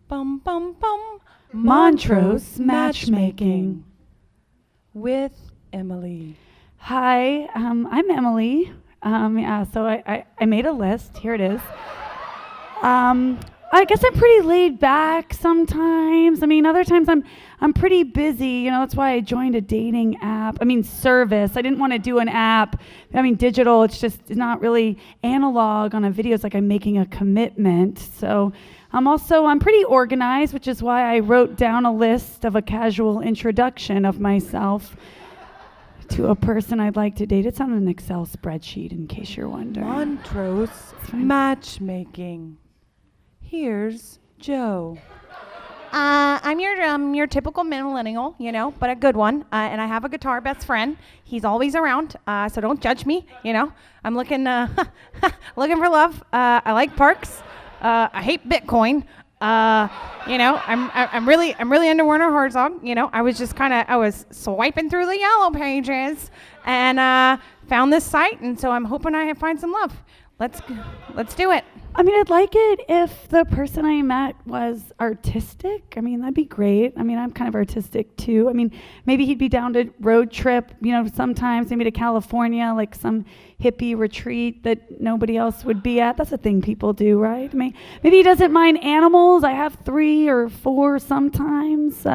Bum, bum, bum. Montrose Matchmaking. With Emily. Hi, I'm Emily. So I made a list. Here it is. I guess I'm pretty laid back sometimes. I mean, other times I'm pretty busy. You know, that's why I joined a dating app. I mean, service. I didn't want to do an app. I mean, digital. It's not really analog on a video. It's like I'm making a commitment. So I'm pretty organized, which is why I wrote down a list of a casual introduction of myself to a person I'd like to date. It's on an Excel spreadsheet, in case you're wondering. Montrose Matchmaking. Here's Joe. I'm your typical millennial, you know, but a good one. And I have a guitar best friend. He's always around, so don't judge me. You know, I'm looking looking for love. I like parks. I hate Bitcoin. You know, I'm really into Werner Herzog. You know, I was swiping through the yellow pages and found this site, and so I'm hoping I find some love. Let's do it. I mean, I'd like it if the person I met was artistic. I mean, that'd be great. I mean, I'm kind of artistic too. I mean, maybe he'd be down to road trip, you know, sometimes maybe to California, like some hippie retreat that nobody else would be at. That's a thing people do, right? I mean, maybe he doesn't mind animals. I have 3 or 4 sometimes.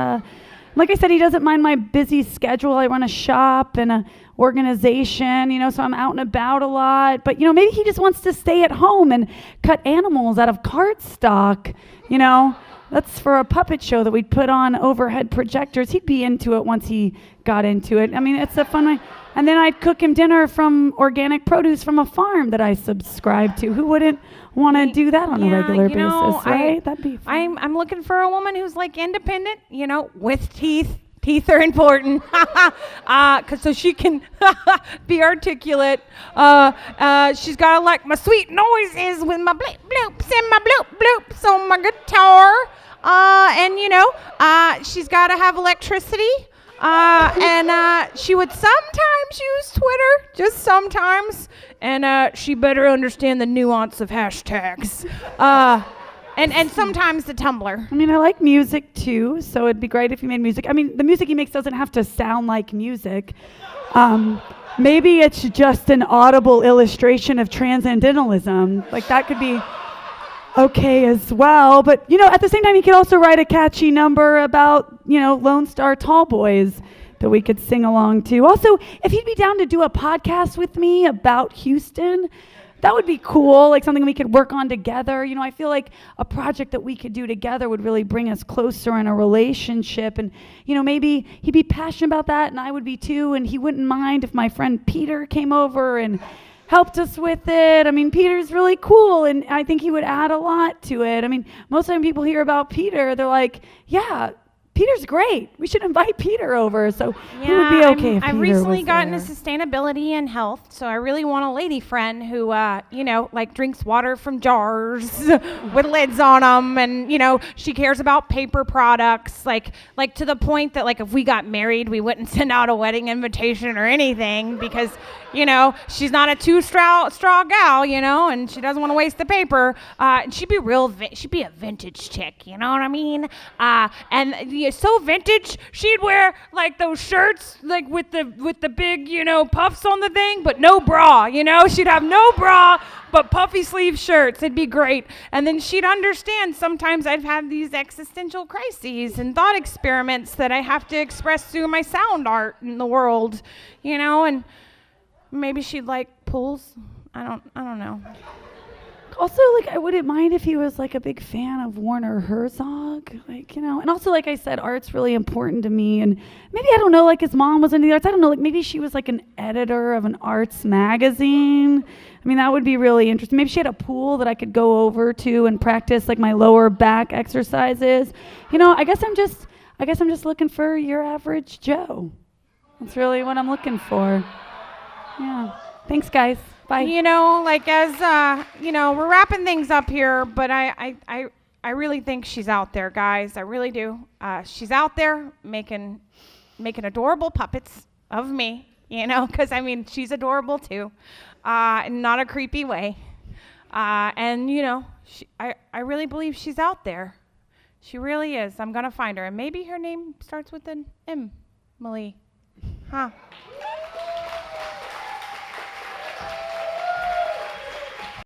Like I said, he doesn't mind my busy schedule. I run a shop and a organization, you know, so I'm out and about a lot. But, you know, maybe he just wants to stay at home and cut animals out of cardstock, you know. That's for a puppet show that we'd put on overhead projectors. He'd be into it once he got into it. I mean, it's a fun way. And then I'd cook him dinner from organic produce from a farm that I subscribe to. Who wouldn't want to do that on a regular basis, right? That'd be fun. I'm looking for a woman who's like independent, you know, with teeth. Teeth are important, so she can be articulate. She's got to like my sweet noises with my bloop bloops and my bloop bloops on my guitar. And you know, she's got to have electricity. And she would sometimes use Twitter, just sometimes. And she better understand the nuance of hashtags. And sometimes the Tumblr. I mean, I like music too, so it'd be great if he made music. I mean, the music he makes doesn't have to sound like music. Maybe it's just an audible illustration of transcendentalism. Like, that could be okay as well. But, you know, at the same time, he could also write a catchy number about, you know, Lone Star Tall Boys that we could sing along to. Also, if he'd be down to do a podcast with me about Houston, that would be cool, like something we could work on together. You know, I feel like a project that we could do together would really bring us closer in a relationship. And, you know, maybe he'd be passionate about that and I would be too. And he wouldn't mind if my friend Peter came over and helped us with it. I mean, Peter's really cool and I think he would add a lot to it. I mean, most of the time people hear about Peter, they're like, yeah, Peter's great. We should invite Peter over. So it would be okay if Peter I've recently was gotten there. into sustainability and health, so I really want a lady friend who, you know, like drinks water from jars with lids on them, and you know, she cares about paper products, like to the point that like if we got married, we wouldn't send out a wedding invitation or anything because, you know, she's not a two-straw gal, you know, and she doesn't want to waste the paper. And she'd be a vintage chick, you know what I mean? And so vintage, she'd wear like those shirts, like with the big, you know, puffs on the thing, but no bra, you know? She'd have no bra, but puffy sleeve shirts. It'd be great. And then she'd understand sometimes I'd have these existential crises and thought experiments that I have to express through my sound art in the world, you know, and maybe she'd like pools. I don't know. Also, like, I wouldn't mind if he was like a big fan of Werner Herzog, like, you know. And also, like I said, art's really important to me. And maybe, I don't know, like his mom was into the arts. I don't know, like maybe she was like an editor of an arts magazine. I mean, that would be really interesting. Maybe she had a pool that I could go over to and practice like my lower back exercises. You know, I guess I'm just looking for your average Joe. That's really what I'm looking for. Yeah. Thanks, guys. Bye. You know, like as you know, we're wrapping things up here, but I really think she's out there, guys. I really do. She's out there making adorable puppets of me, you know, because I mean, she's adorable too, in not a creepy way. And you know, I really believe she's out there. She really is. I'm gonna find her, and maybe her name starts with an M. Emily. Huh.